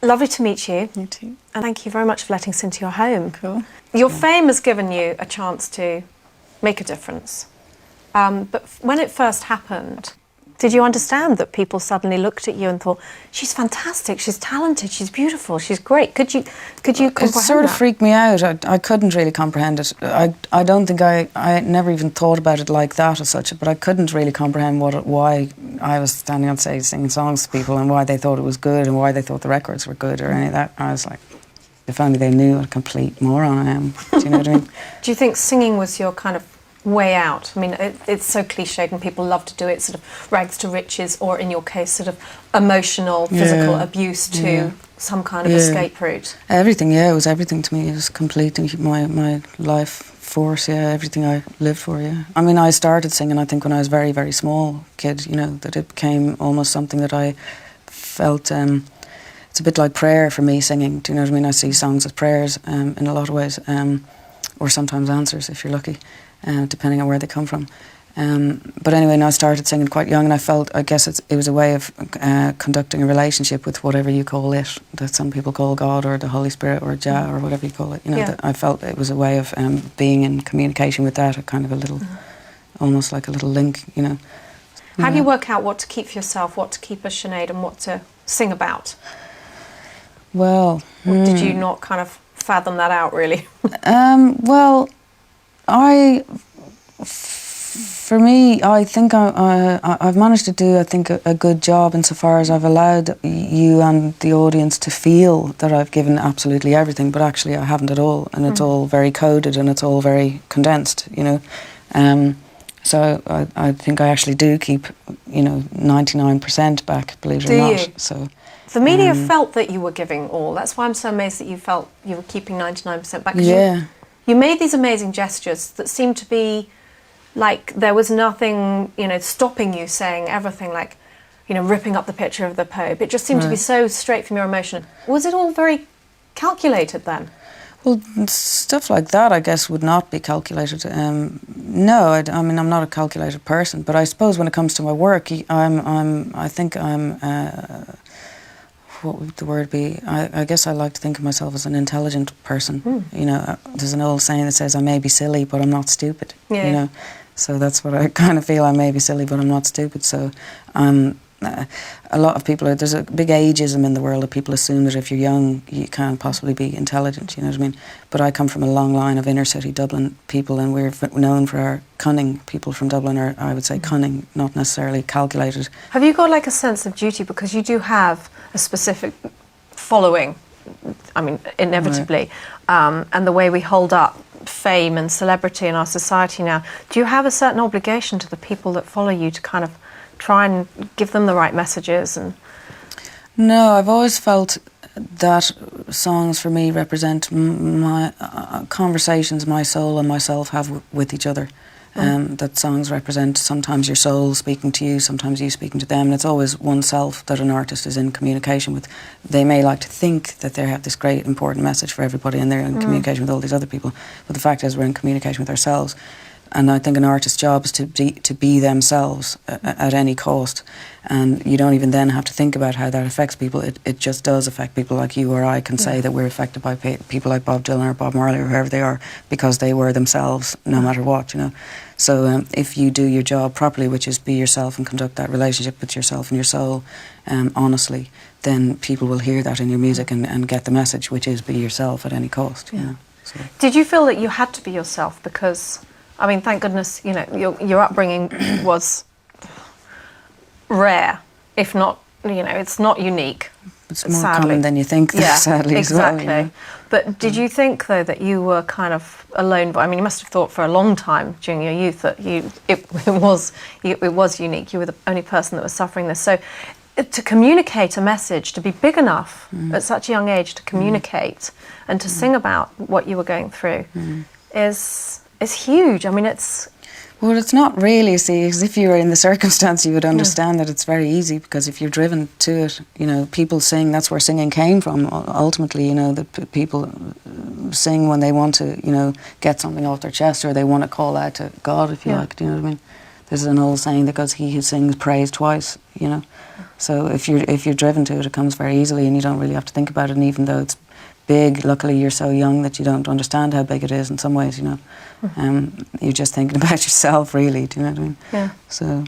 Lovely to meet you. You too. And thank you very much for letting us into your home. Cool. Your fame has given you a chance to make a difference. But when it first happened, did you understand that people suddenly looked at you and thought, she's fantastic, she's talented, she's beautiful, she's great? Could you comprehend It sort of that? freaked me out. I couldn't really comprehend it. I don't think I never even thought about it like that as such, but I couldn't really comprehend why I was standing on stage singing songs to people and why they thought it was good and why they thought the records were good or any of that. I was like, if only they knew what a complete moron I am. Do you know what I mean? Do you think singing was your kind of way out? I mean, it's so cliched and people love to do it, sort of rags to riches, or in your case, sort of emotional, physical abuse to some kind of escape route. Everything, it was everything to me. It was completely my life force, everything I lived for, I mean, I started singing, I think, when I was a very, very small kid, you know, that it became almost something that I felt, it's a bit like prayer for me, singing, do you know what I mean? I see songs as prayers in a lot of ways, or sometimes answers, if you're lucky. Depending on where they come from. But anyway, I started singing quite young, and I guess it was a way of conducting a relationship with whatever you call it, that some people call God or the Holy Spirit or Jah or whatever you call it. You know, that I felt it was a way of being in communication with that, a kind of a little, almost like a little link, you know. How do you work out what to keep for yourself, what to keep as Sinead, and what to sing about? Well... Or did you not kind of fathom that out, really? Well... For me, I think I've managed to do, I think, a good job insofar as I've allowed you and the audience to feel that I've given absolutely everything, but actually I haven't at all, and it's all very coded and it's all very condensed, you know. So I think I actually do keep, you know, 99% back, believe it or not. You? So the media felt that you were giving all. That's why I'm so amazed that you felt you were keeping 99% back. Yeah. You made these amazing gestures that seemed to be like there was nothing, you know, stopping you saying everything, like, you know, ripping up the picture of the Pope. It just seemed to be so straight from your emotion. Was it all very calculated then? Well, stuff like that, I guess, would not be calculated. No, I mean, I'm not a calculated person, but I suppose when it comes to my work, I think I'm what would the word be? I guess I like to think of myself as an intelligent person. You know, there's an old saying that says, I may be silly, but I'm not stupid. Yeah. You know, so that's what I kind of feel. I may be silly, but I'm not stupid. So a lot of people, there's a big ageism in the world that people assume that if you're young, you can't possibly be intelligent, you know what I mean? But I come from a long line of inner city Dublin people, and we're known for our cunning. People from Dublin are, I would say, cunning, not necessarily calculated. Have you got like a sense of duty, because you do have a specific following, I mean, inevitably, and the way we hold up fame and celebrity in our society now, do you have a certain obligation to the people that follow you to kind of try and give them the right messages? And no, I've always felt that songs for me represent my conversations my soul and myself have with each other. That songs represent sometimes your soul speaking to you, sometimes you speaking to them, and it's always oneself that an artist is in communication with. They may like to think that they have this great important message for everybody and they're in communication with all these other people, but the fact is we're in communication with ourselves. And I think an artist's job is to be themselves at any cost. And you don't even then have to think about how that affects people. It just does affect people. Like you or I can say that we're affected by people like Bob Dylan or Bob Marley or whoever they are, because they were themselves no matter what, you know. So if you do your job properly, which is be yourself and conduct that relationship with yourself and your soul honestly, then people will hear that in your music and get the message, which is be yourself at any cost, you know. So. Did you feel that you had to be yourself? Because, I mean, thank goodness, you know, your upbringing was rare, if not, you know, it's not unique. It's more common than you think, sadly, exactly. as well. You know? But did you think, though, that you were kind of alone? I mean, you must have thought for a long time during your youth that it was unique. You were the only person that was suffering this. So to communicate a message, to be big enough at such a young age to communicate and to sing about what you were going through is huge. I mean, it's... Well, it's not really, see, because if you were in the circumstance, you would understand that it's very easy, because if you're driven to it, you know, people sing, that's where singing came from, ultimately, you know, that people sing when they want to, you know, get something off their chest, or they want to call out to God, if you like, do you know what I mean? There's an old saying that goes, he who sings prays twice, you know, So if you're driven to it, it comes very easily, and you don't really have to think about it. And even though it's big, luckily you're so young that you don't understand how big it is in some ways. You're just thinking about yourself, really. Do you know what I mean? Yeah. So